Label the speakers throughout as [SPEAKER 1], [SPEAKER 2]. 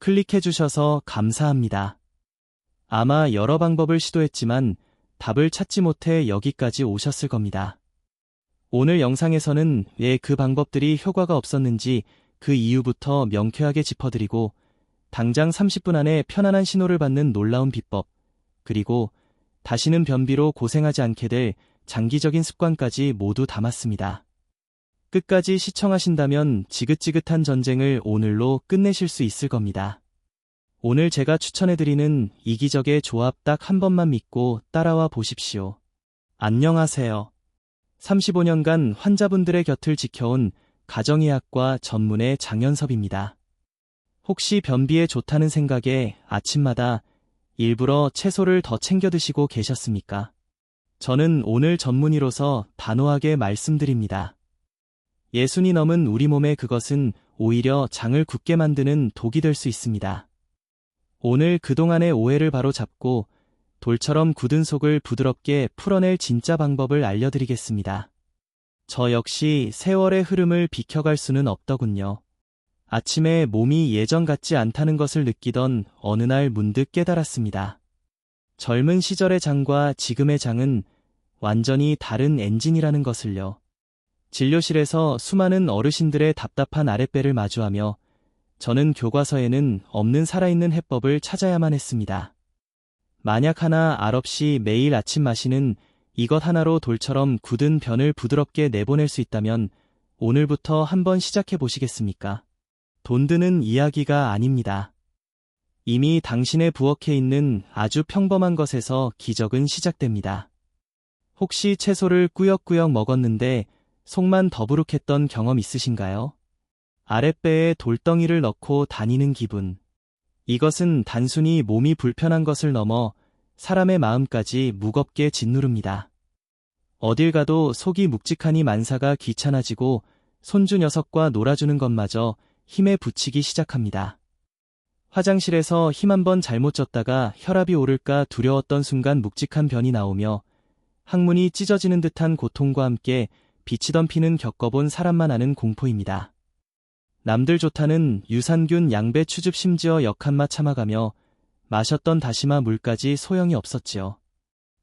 [SPEAKER 1] 클릭해주셔서 감사합니다. 아마 여러 방법을 시도했지만 답을 찾지 못해 여기까지 오셨을 겁니다. 오늘 영상에서는 왜 그 방법들이 효과가 없었는지 그 이유부터 명쾌하게 짚어드리고 당장 30분 안에 편안한 신호를 받는 놀라운 비법, 그리고 다시는 변비로 고생하지 않게 될 장기적인 습관까지 모두 담았습니다. 끝까지 시청하신다면 지긋지긋한 전쟁을 오늘로 끝내실 수 있을 겁니다. 오늘 제가 추천해드리는 이기적의 조합 딱 한 번만 믿고 따라와 보십시오. 안녕하세요. 35년간 환자분들의 곁을 지켜온 가정의학과 전문의 장현섭입니다. 혹시 변비에 좋다는 생각에 아침마다 일부러 채소를 더 챙겨 드시고 계셨습니까? 저는 오늘 전문의로서 단호하게 말씀드립니다. 예순이 넘은 우리 몸에 그것은 오히려 장을 굳게 만드는 독이 될 수 있습니다. 오늘 그동안의 오해를 바로잡고 돌처럼 굳은 속을 부드럽게 풀어낼 진짜 방법을 알려드리겠습니다. 저 역시 세월의 흐름을 비켜갈 수는 없더군요. 아침에 몸이 예전 같지 않다는 것을 느끼던 어느 날 문득 깨달았습니다. 젊은 시절의 장과 지금의 장은 완전히 다른 엔진이라는 것을요. 진료실에서 수많은 어르신들의 답답한 아랫배를 마주하며 저는 교과서에는 없는 살아있는 해법을 찾아야만 했습니다. 만약 하나 알 없이 매일 아침 마시는 이것 하나로 돌처럼 굳은 변을 부드럽게 내보낼 수 있다면 오늘부터 한번 시작해 보시겠습니까? 돈 드는 이야기가 아닙니다. 이미 당신의 부엌에 있는 아주 평범한 것에서 기적은 시작됩니다. 혹시 채소를 꾸역꾸역 먹었는데 속만 더부룩했던 경험 있으신가요? 아랫배에 돌덩이를 넣고 다니는 기분. 이것은 단순히 몸이 불편한 것을 넘어 사람의 마음까지 무겁게 짓누릅니다. 어딜 가도 속이 묵직하니 만사가 귀찮아지고 손주 녀석과 놀아주는 것마저 힘에 부치기 시작합니다. 화장실에서 힘 한 번 잘못 줬다가 혈압이 오를까 두려웠던 순간 묵직한 변이 나오며 항문이 찢어지는 듯한 고통과 함께 비치던 피는 겪어본 사람만 아는 공포입니다. 남들 좋다는 유산균 양배추즙 심지어 역한맛 참아가며 마셨던 다시마 물까지 소용이 없었지요.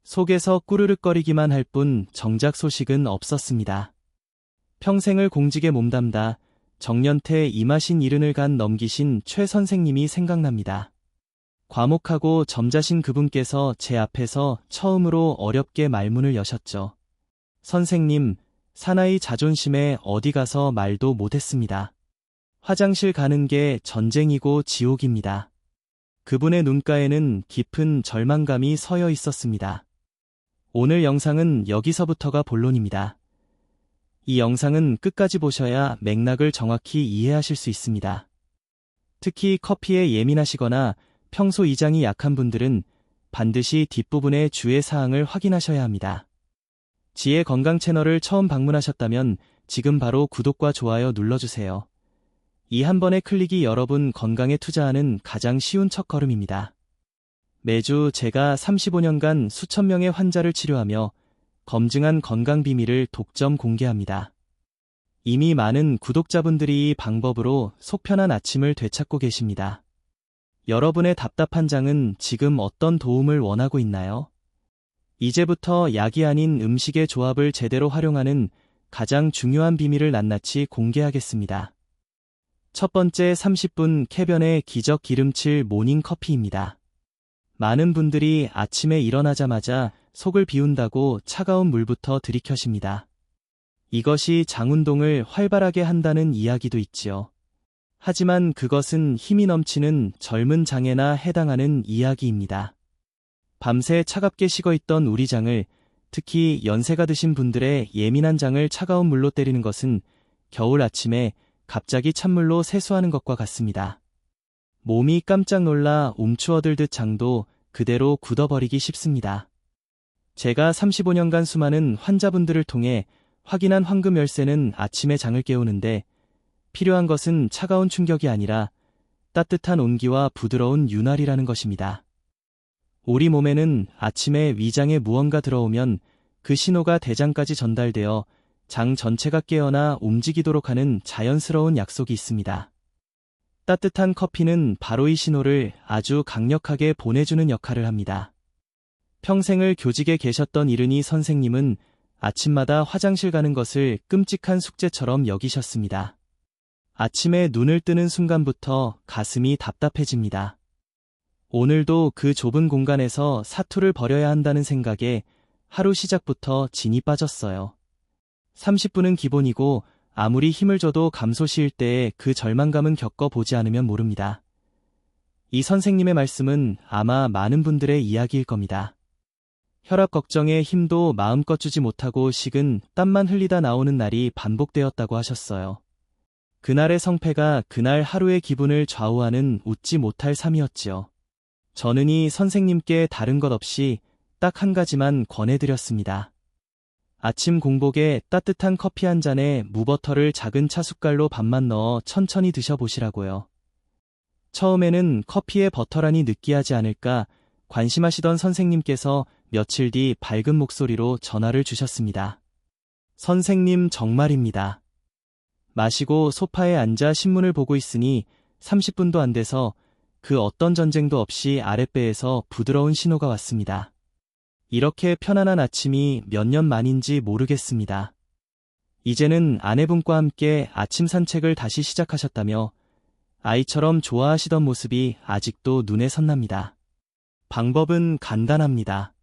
[SPEAKER 1] 속에서 꾸르륵거리기만 할 뿐 정작 소식은 없었습니다. 평생을 공직에 몸담다 정년퇴 이마신 이른을 간 넘기신 최 선생님이 생각납니다. 과묵하고 점잖으신 그분께서 제 앞에서 처음으로 어렵게 말문을 여셨죠. 선생님, 사나이 자존심에 어디 가서 말도 못했습니다. 화장실 가는 게 전쟁이고 지옥입니다. 그분의 눈가에는 깊은 절망감이 서여 있었습니다. 오늘 영상은 여기서부터가 본론입니다. 이 영상은 끝까지 보셔야 맥락을 정확히 이해하실 수 있습니다. 특히 커피에 예민하시거나 평소 위장이 약한 분들은 반드시 뒷부분의 주의사항을 확인하셔야 합니다. 지혜 건강 채널을 처음 방문하셨다면 지금 바로 구독과 좋아요 눌러주세요. 이 한 번의 클릭이 여러분 건강에 투자하는 가장 쉬운 첫걸음입니다. 매주 제가 35년간 수천 명의 환자를 치료하며 검증한 건강 비밀을 독점 공개합니다. 이미 많은 구독자분들이 이 방법으로 속 편한 아침을 되찾고 계십니다. 여러분의 답답한 장은 지금 어떤 도움을 원하고 있나요? 이제부터 약이 아닌 음식의 조합을 제대로 활용하는 가장 중요한 비밀을 낱낱이 공개하겠습니다. 첫 번째 30분 쾌변의 기적 기름칠 모닝 커피입니다. 많은 분들이 아침에 일어나자마자 속을 비운다고 차가운 물부터 들이켜십니다. 이것이 장 운동을 활발하게 한다는 이야기도 있지요. 하지만 그것은 힘이 넘치는 젊은 장에나 해당하는 이야기입니다. 밤새 차갑게 식어있던 우리 장을, 특히 연세가 드신 분들의 예민한 장을 차가운 물로 때리는 것은 겨울 아침에 갑자기 찬물로 세수하는 것과 같습니다. 몸이 깜짝 놀라 움츠어들듯 장도 그대로 굳어버리기 쉽습니다. 제가 35년간 수많은 환자분들을 통해 확인한 황금 열쇠는 아침에 장을 깨우는데 필요한 것은 차가운 충격이 아니라 따뜻한 온기와 부드러운 윤활이라는 것입니다. 우리 몸에는 아침에 위장에 무언가 들어오면 그 신호가 대장까지 전달되어 장 전체가 깨어나 움직이도록 하는 자연스러운 약속이 있습니다. 따뜻한 커피는 바로 이 신호를 아주 강력하게 보내주는 역할을 합니다. 평생을 교직에 계셨던 이른희 선생님은 아침마다 화장실 가는 것을 끔찍한 숙제처럼 여기셨습니다. 아침에 눈을 뜨는 순간부터 가슴이 답답해집니다. 오늘도 그 좁은 공간에서 사투를 벌여야 한다는 생각에 하루 시작부터 진이 빠졌어요. 30분은 기본이고 아무리 힘을 줘도 감소시일 때의 그 절망감은 겪어보지 않으면 모릅니다. 이 선생님의 말씀은 아마 많은 분들의 이야기일 겁니다. 혈압 걱정에 힘도 마음껏 주지 못하고 식은 땀만 흘리다 나오는 날이 반복되었다고 하셨어요. 그날의 성패가 그날 하루의 기분을 좌우하는 웃지 못할 삶이었지요. 저는 이 선생님께 다른 것 없이 딱 한 가지만 권해드렸습니다. 아침 공복에 따뜻한 커피 한 잔에 무버터를 작은 차숟갈로 반만 넣어 천천히 드셔보시라고요. 처음에는 커피에 버터라니 느끼하지 않을까 관심하시던 선생님께서 며칠 뒤 밝은 목소리로 전화를 주셨습니다. 선생님 정말입니다. 마시고 소파에 앉아 신문을 보고 있으니 30분도 안 돼서 그 어떤 전쟁도 없이 아랫배에서 부드러운 신호가 왔습니다. 이렇게 편안한 아침이 몇 년 만인지 모르겠습니다. 이제는 아내분과 함께 아침 산책을 다시 시작하셨다며 아이처럼 좋아하시던 모습이 아직도 눈에 선납니다. 방법은 간단합니다.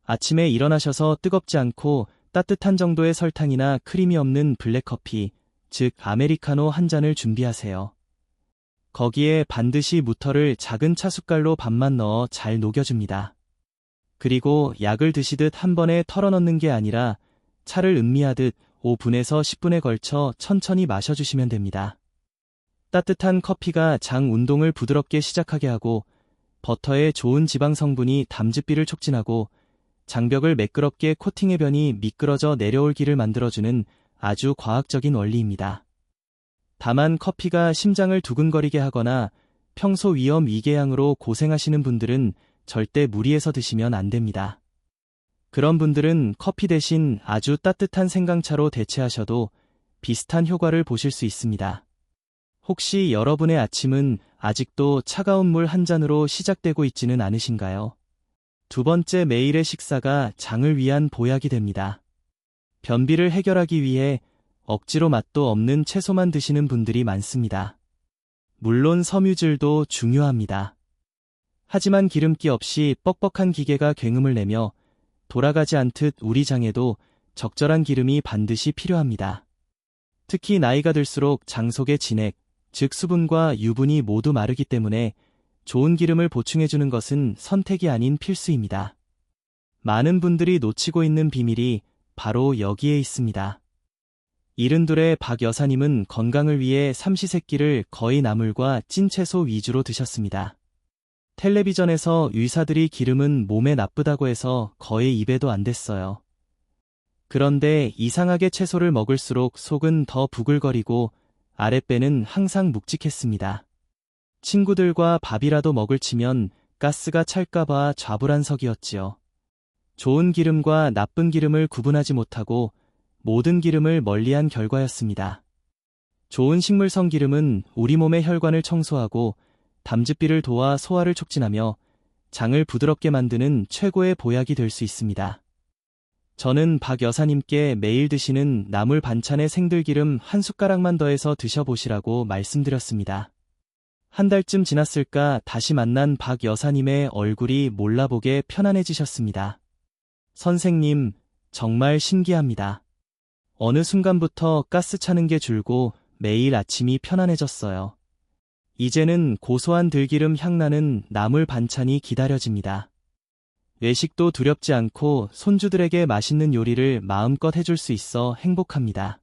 [SPEAKER 1] 아침에 일어나셔서 뜨겁지 않고 따뜻한 정도의 설탕이나 크림이 없는 블랙커피, 즉 아메리카노 한 잔을 준비하세요. 거기에 반드시 무터를 작은 차숟갈로 반만 넣어 잘 녹여줍니다. 그리고 약을 드시듯 한 번에 털어넣는 게 아니라 차를 음미하듯 5분에서 10분에 걸쳐 천천히 마셔주시면 됩니다. 따뜻한 커피가 장 운동을 부드럽게 시작하게 하고 버터의 좋은 지방 성분이 담즙비를 촉진하고 장벽을 매끄럽게 코팅해 변이 미끄러져 내려올 길을 만들어주는 아주 과학적인 원리입니다. 다만 커피가 심장을 두근거리게 하거나 평소 위염 위궤양으로 고생하시는 분들은 절대 무리해서 드시면 안 됩니다. 그런 분들은 커피 대신 아주 따뜻한 생강차로 대체하셔도 비슷한 효과를 보실 수 있습니다. 혹시 여러분의 아침은 아직도 차가운 물 한 잔으로 시작되고 있지는 않으신가요? 두 번째, 매일의 식사가 장을 위한 보약이 됩니다. 변비를 해결하기 위해 억지로 맛도 없는 채소만 드시는 분들이 많습니다. 물론 섬유질도 중요합니다. 하지만 기름기 없이 뻑뻑한 기계가 굉음을 내며 돌아가지 않듯 우리 장에도 적절한 기름이 반드시 필요합니다. 특히 나이가 들수록 장 속의 진액, 즉 수분과 유분이 모두 마르기 때문에 좋은 기름을 보충해주는 것은 선택이 아닌 필수입니다. 많은 분들이 놓치고 있는 비밀이 바로 여기에 있습니다. 이른둘의 박 여사님은 건강을 위해 삼시세끼를 거의 나물과 찐 채소 위주로 드셨습니다. 텔레비전에서 의사들이 기름은 몸에 나쁘다고 해서 거의 입에도 안 댔어요. 그런데 이상하게 채소를 먹을수록 속은 더 부글거리고 아랫배는 항상 묵직했습니다. 친구들과 밥이라도 먹을 치면 가스가 찰까봐 좌불안석이었지요. 좋은 기름과 나쁜 기름을 구분하지 못하고 모든 기름을 멀리한 결과였습니다. 좋은 식물성 기름은 우리 몸의 혈관을 청소하고 담즙비를 도와 소화를 촉진하며 장을 부드럽게 만드는 최고의 보약이 될 수 있습니다. 저는 박 여사님께 매일 드시는 나물 반찬에 생들기름 한 숟가락만 더해서 드셔보시라고 말씀드렸습니다. 한 달쯤 지났을까 다시 만난 박 여사님의 얼굴이 몰라보게 편안해지셨습니다. 선생님, 정말 신기합니다. 어느 순간부터 가스 차는 게 줄고 매일 아침이 편안해졌어요. 이제는 고소한 들기름 향나는 나물 반찬이 기다려집니다. 외식도 두렵지 않고 손주들에게 맛있는 요리를 마음껏 해줄 수 있어 행복합니다.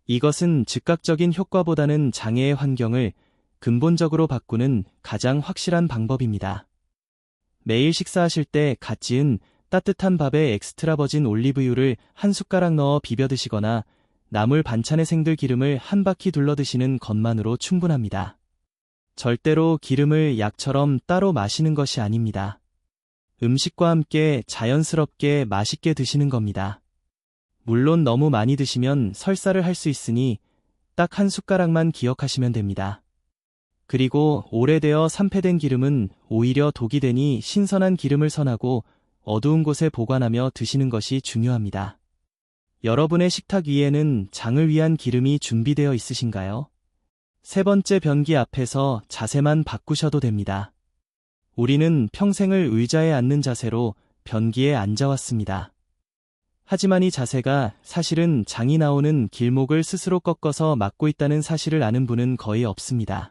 [SPEAKER 1] 이것은 즉각적인 효과보다는 장애의 환경을 근본적으로 바꾸는 가장 확실한 방법입니다. 매일 식사하실 때 갓 지은 따뜻한 밥에 엑스트라 버진 올리브유를 한 숟가락 넣어 비벼 드시거나 나물 반찬의 생들기름을 한 바퀴 둘러 드시는 것만으로 충분합니다. 절대로 기름을 약처럼 따로 마시는 것이 아닙니다. 음식과 함께 자연스럽게 맛있게 드시는 겁니다. 물론 너무 많이 드시면 설사를 할 수 있으니 딱 한 숟가락만 기억하시면 됩니다. 그리고 오래되어 산패된 기름은 오히려 독이 되니 신선한 기름을 선하고 어두운 곳에 보관하며 드시는 것이 중요합니다. 여러분의 식탁 위에는 장을 위한 기름이 준비되어 있으신가요? 세 번째 변기 앞에서 자세만 바꾸셔도 됩니다. 우리는 평생을 의자에 앉는 자세로 변기에 앉아왔습니다. 하지만 이 자세가 사실은 장이 나오는 길목을 스스로 꺾어서 막고 있다는 사실을 아는 분은 거의 없습니다.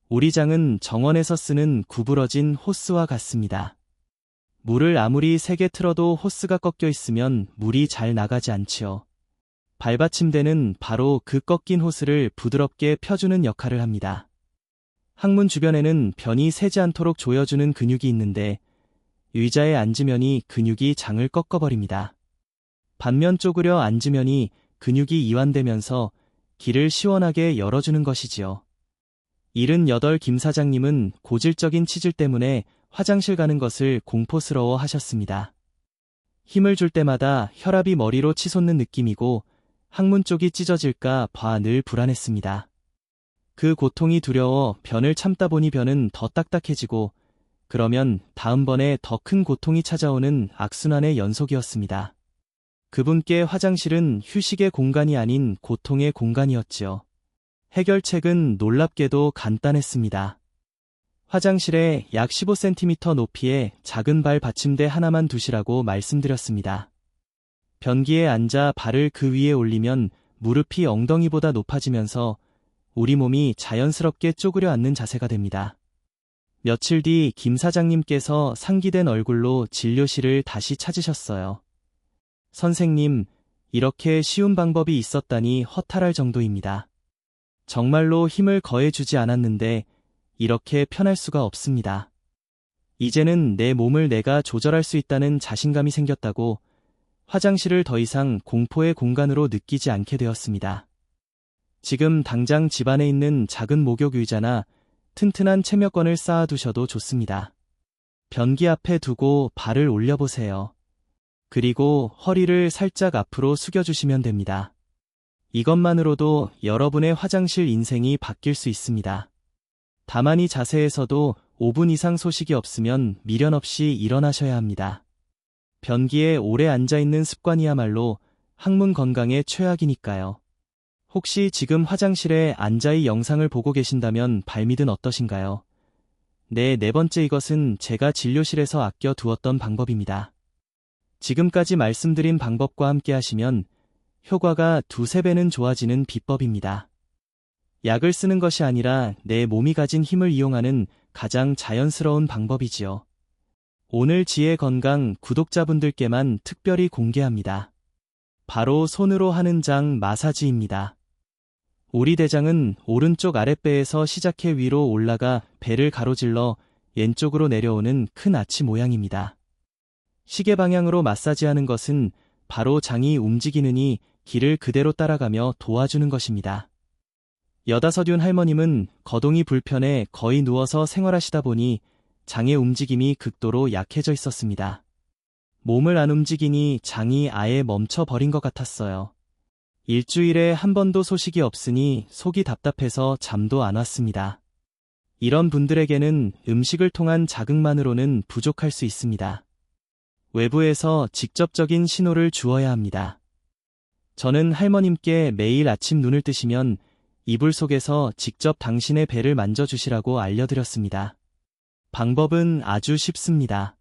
[SPEAKER 1] 우리 장은 정원에서 쓰는 구부러진 호스와 같습니다. 물을 아무리 세게 틀어도 호스가 꺾여 있으면 물이 잘 나가지 않지요. 발받침대는 바로 그 꺾인 호스를 부드럽게 펴주는 역할을 합니다. 항문 주변에는 변이 새지 않도록 조여주는 근육이 있는데 의자에 앉으면이 근육이 장을 꺾어버립니다. 반면 쪼그려 앉으면이 근육이 이완되면서 길을 시원하게 열어주는 것이지요. 78 김 사장님은 고질적인 치질 때문에 화장실 가는 것을 공포스러워 하셨습니다. 힘을 줄 때마다 혈압이 머리로 치솟는 느낌이고 항문 쪽이 찢어질까 봐 늘 불안했습니다. 그 고통이 두려워 변을 참다 보니 변은 더 딱딱해지고 그러면 다음번에 더 큰 고통이 찾아오는 악순환의 연속이었습니다. 그분께 화장실은 휴식의 공간이 아닌 고통의 공간이었지요. 해결책은 놀랍게도 간단했습니다. 화장실에 약 15cm 높이의 작은 발 받침대 하나만 두시라고 말씀드렸습니다. 변기에 앉아 발을 그 위에 올리면 무릎이 엉덩이보다 높아지면서 우리 몸이 자연스럽게 쪼그려 앉는 자세가 됩니다. 며칠 뒤 김 사장님께서 상기된 얼굴로 진료실을 다시 찾으셨어요. 선생님, 이렇게 쉬운 방법이 있었다니 허탈할 정도입니다. 정말로 힘을 거해주지 않았는데 이렇게 편할 수가 없습니다. 이제는 내 몸을 내가 조절할 수 있다는 자신감이 생겼다고 화장실을 더 이상 공포의 공간으로 느끼지 않게 되었습니다. 지금 당장 집안에 있는 작은 목욕 의자나 튼튼한 체면권을 쌓아두셔도 좋습니다. 변기 앞에 두고 발을 올려보세요. 그리고 허리를 살짝 앞으로 숙여주시면 됩니다. 이것만으로도 여러분의 화장실 인생이 바뀔 수 있습니다. 다만 이 자세에서도 5분 이상 소식이 없으면 미련 없이 일어나셔야 합니다. 변기에 오래 앉아있는 습관이야말로 항문 건강에 최악이니까요. 혹시 지금 화장실에 앉아 이 영상을 보고 계신다면 발밑은 어떠신가요? 네 번째, 이것은 제가 진료실에서 아껴 두었던 방법입니다. 지금까지 말씀드린 방법과 함께 하시면 효과가 2~3배는 좋아지는 비법입니다. 약을 쓰는 것이 아니라 내 몸이 가진 힘을 이용하는 가장 자연스러운 방법이지요. 오늘 지혜 건강 구독자분들께만 특별히 공개합니다. 바로 손으로 하는 장 마사지입니다. 우리 대장은 오른쪽 아랫배에서 시작해 위로 올라가 배를 가로질러 왼쪽으로 내려오는 큰 아치 모양입니다. 시계 방향으로 마사지하는 것은 바로 장이 움직이느니 길을 그대로 따라가며 도와주는 것입니다. 65윤 할머님은 거동이 불편해 거의 누워서 생활하시다 보니 장의 움직임이 극도로 약해져 있었습니다. 몸을 안 움직이니 장이 아예 멈춰버린 것 같았어요. 일주일에 한 번도 소식이 없으니 속이 답답해서 잠도 안 왔습니다. 이런 분들에게는 음식을 통한 자극만으로는 부족할 수 있습니다. 외부에서 직접적인 신호를 주어야 합니다. 저는 할머님께 매일 아침 눈을 뜨시면 이불 속에서 직접 당신의 배를 만져주시라고 알려드렸습니다. 방법은 아주 쉽습니다.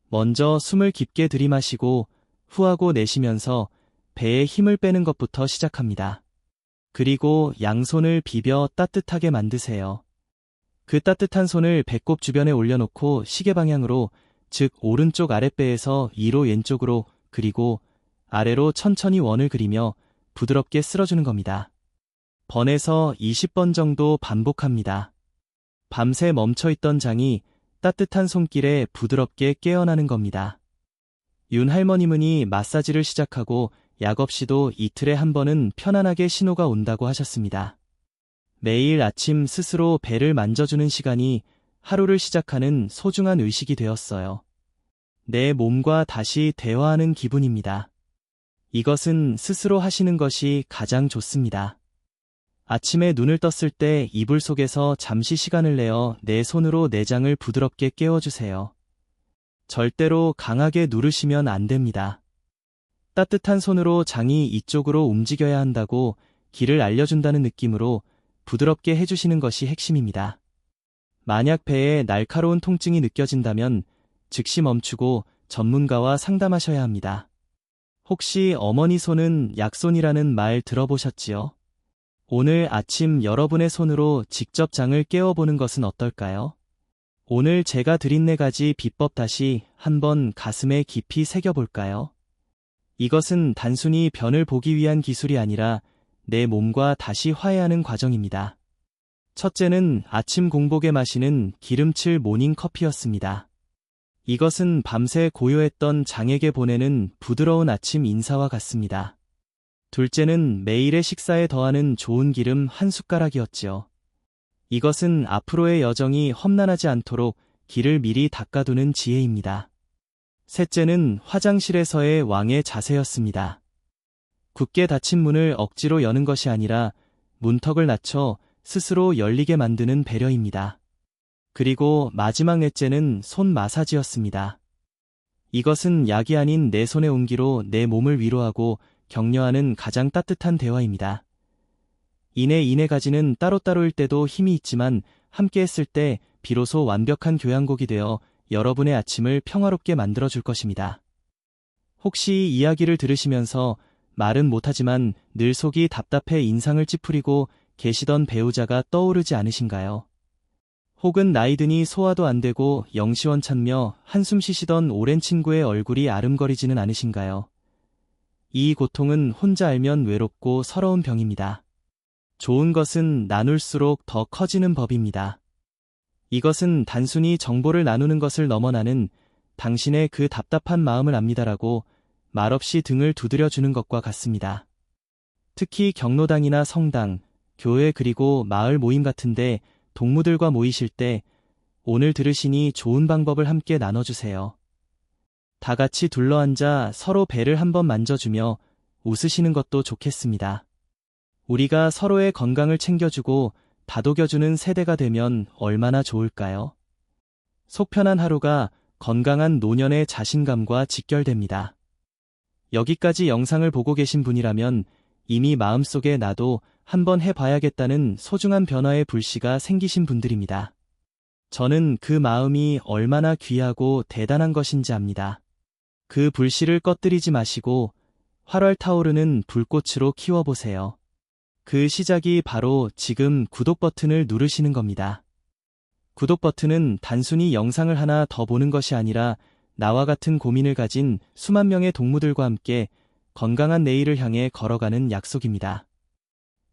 [SPEAKER 1] 먼저 숨을 깊게 들이마시고 후하고 내쉬면서 배에 힘을 빼는 것부터 시작합니다. 그리고 양손을 비벼 따뜻하게 만드세요. 그 따뜻한 손을 배꼽 주변에 올려놓고 시계 방향으로, 즉 오른쪽 아랫배에서 위로 왼쪽으로 그리고 아래로 천천히 원을 그리며 부드럽게 쓸어주는 겁니다. 번에서 20번 정도 반복합니다. 밤새 멈춰있던 장이 따뜻한 손길에 부드럽게 깨어나는 겁니다. 윤 할머님은 이 마사지를 시작하고 약 없이도 이틀에 한 번은 편안하게 신호가 온다고 하셨습니다. 매일 아침 스스로 배를 만져주는 시간이 하루를 시작하는 소중한 의식이 되었어요. 내 몸과 다시 대화하는 기분입니다. 이것은 스스로 하시는 것이 가장 좋습니다. 아침에 눈을 떴을 때 이불 속에서 잠시 시간을 내어 내 손으로 내장을 부드럽게 깨워주세요. 절대로 강하게 누르시면 안 됩니다. 따뜻한 손으로 장이 이쪽으로 움직여야 한다고 길을 알려준다는 느낌으로 부드럽게 해주시는 것이 핵심입니다. 만약 배에 날카로운 통증이 느껴진다면 즉시 멈추고 전문가와 상담하셔야 합니다. 혹시 어머니 손은 약손이라는 말 들어보셨지요? 오늘 아침 여러분의 손으로 직접 장을 깨워보는 것은 어떨까요? 오늘 제가 드린 4가지 비법 다시 한번 가슴에 깊이 새겨볼까요? 이것은 단순히 변을 보기 위한 기술이 아니라 내 몸과 다시 화해하는 과정입니다. 첫째는 아침 공복에 마시는 기름칠 모닝 커피였습니다. 이것은 밤새 고요했던 장에게 보내는 부드러운 아침 인사와 같습니다. 둘째는 매일의 식사에 더하는 좋은 기름 한 숟가락이었지요. 이것은 앞으로의 여정이 험난하지 않도록 길을 미리 닦아두는 지혜입니다. 셋째는 화장실에서의 왕의 자세였습니다. 굳게 닫힌 문을 억지로 여는 것이 아니라 문턱을 낮춰 스스로 열리게 만드는 배려입니다. 그리고 마지막 넷째는 손 마사지였습니다. 이것은 약이 아닌 내 손의 온기로 내 몸을 위로하고 격려하는 가장 따뜻한 대화입니다. 이네 가지는 따로따로일 때도 힘이 있지만 함께 했을 때 비로소 완벽한 교향곡이 되어 여러분의 아침을 평화롭게 만들어줄 것입니다. 혹시 이야기를 들으시면서 말은 못하지만 늘 속이 답답해 인상을 찌푸리고 계시던 배우자가 떠오르지 않으신가요? 혹은 나이 드니 소화도 안 되고 영시원찮며 한숨 쉬시던 오랜 친구의 얼굴이 아름거리지는 않으신가요? 이 고통은 혼자 알면 외롭고 서러운 병입니다. 좋은 것은 나눌수록 더 커지는 법입니다. 이것은 단순히 정보를 나누는 것을 넘어나는 당신의 그 답답한 마음을 압니다라고 말없이 등을 두드려주는 것과 같습니다. 특히 경로당이나 성당, 교회 그리고 마을 모임 같은데 동무들과 모이실 때 오늘 들으시니 좋은 방법을 함께 나눠주세요. 다 같이 둘러앉아 서로 배를 한번 만져주며 웃으시는 것도 좋겠습니다. 우리가 서로의 건강을 챙겨주고 다독여주는 세대가 되면 얼마나 좋을까요? 속 편한 하루가 건강한 노년의 자신감과 직결됩니다. 여기까지 영상을 보고 계신 분이라면 이미 마음속에 나도 한번 해봐야겠다는 소중한 변화의 불씨가 생기신 분들입니다. 저는 그 마음이 얼마나 귀하고 대단한 것인지 압니다. 그 불씨를 꺼뜨리지 마시고 활활 타오르는 불꽃으로 키워보세요. 그 시작이 바로 지금 구독 버튼을 누르시는 겁니다. 구독 버튼은 단순히 영상을 하나 더 보는 것이 아니라 나와 같은 고민을 가진 수만 명의 동무들과 함께 건강한 내일을 향해 걸어가는 약속입니다.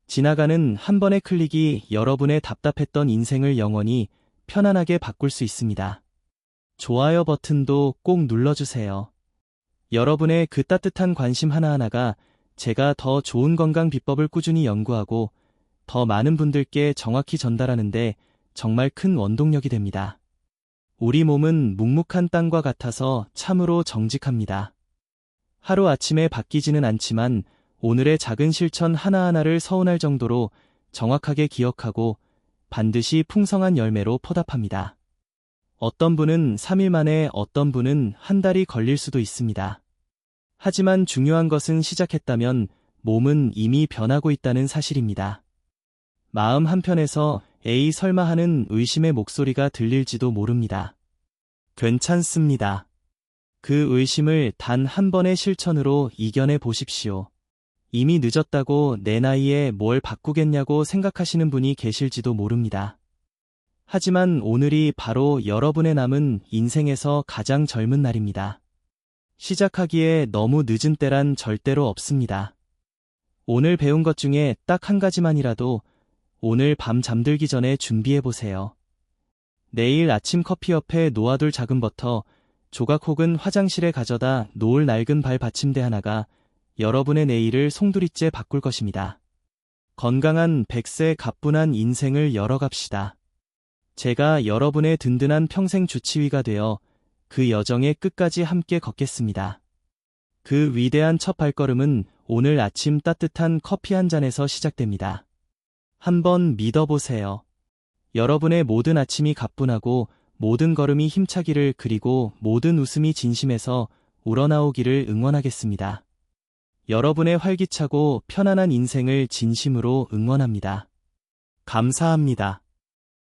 [SPEAKER 1] 지나가는 한 번의 클릭이 여러분의 답답했던 인생을 영원히 편안하게 바꿀 수 있습니다. 좋아요 버튼도 꼭 눌러주세요. 여러분의 그 따뜻한 관심 하나하나가 제가 더 좋은 건강 비법을 꾸준히 연구하고 더 많은 분들께 정확히 전달하는데 정말 큰 원동력이 됩니다. 우리 몸은 묵묵한 땅과 같아서 참으로 정직합니다. 하루아침에 바뀌지는 않지만 오늘의 작은 실천 하나하나를 서운할 정도로 정확하게 기억하고 반드시 풍성한 열매로 포답합니다. 어떤 분은 3일 만에 어떤 분은 한 달이 걸릴 수도 있습니다. 하지만 중요한 것은 시작했다면 몸은 이미 변하고 있다는 사실입니다. 마음 한편에서 에이 설마 하는 의심의 목소리가 들릴지도 모릅니다. 괜찮습니다. 그 의심을 단 한 번의 실천으로 이겨내 보십시오. 이미 늦었다고 내 나이에 뭘 바꾸겠냐고 생각하시는 분이 계실지도 모릅니다. 하지만 오늘이 바로 여러분의 남은 인생에서 가장 젊은 날입니다. 시작하기에 너무 늦은 때란 절대로 없습니다. 오늘 배운 것 중에 딱 한 가지만이라도 오늘 밤 잠들기 전에 준비해보세요. 내일 아침 커피 옆에 놓아둘 작은 버터, 조각 혹은 화장실에 가져다 놓을 낡은 발 받침대 하나가 여러분의 내일을 송두리째 바꿀 것입니다. 건강한 100세 가뿐한 인생을 열어갑시다. 제가 여러분의 든든한 평생 주치의가 되어 그 여정의 끝까지 함께 걷겠습니다. 그 위대한 첫 발걸음은 오늘 아침 따뜻한 커피 한 잔에서 시작됩니다. 한번 믿어보세요. 여러분의 모든 아침이 가뿐하고 모든 걸음이 힘차기를 그리고 모든 웃음이 진심에서 우러나오기를 응원하겠습니다. 여러분의 활기차고 편안한 인생을 진심으로 응원합니다. 감사합니다.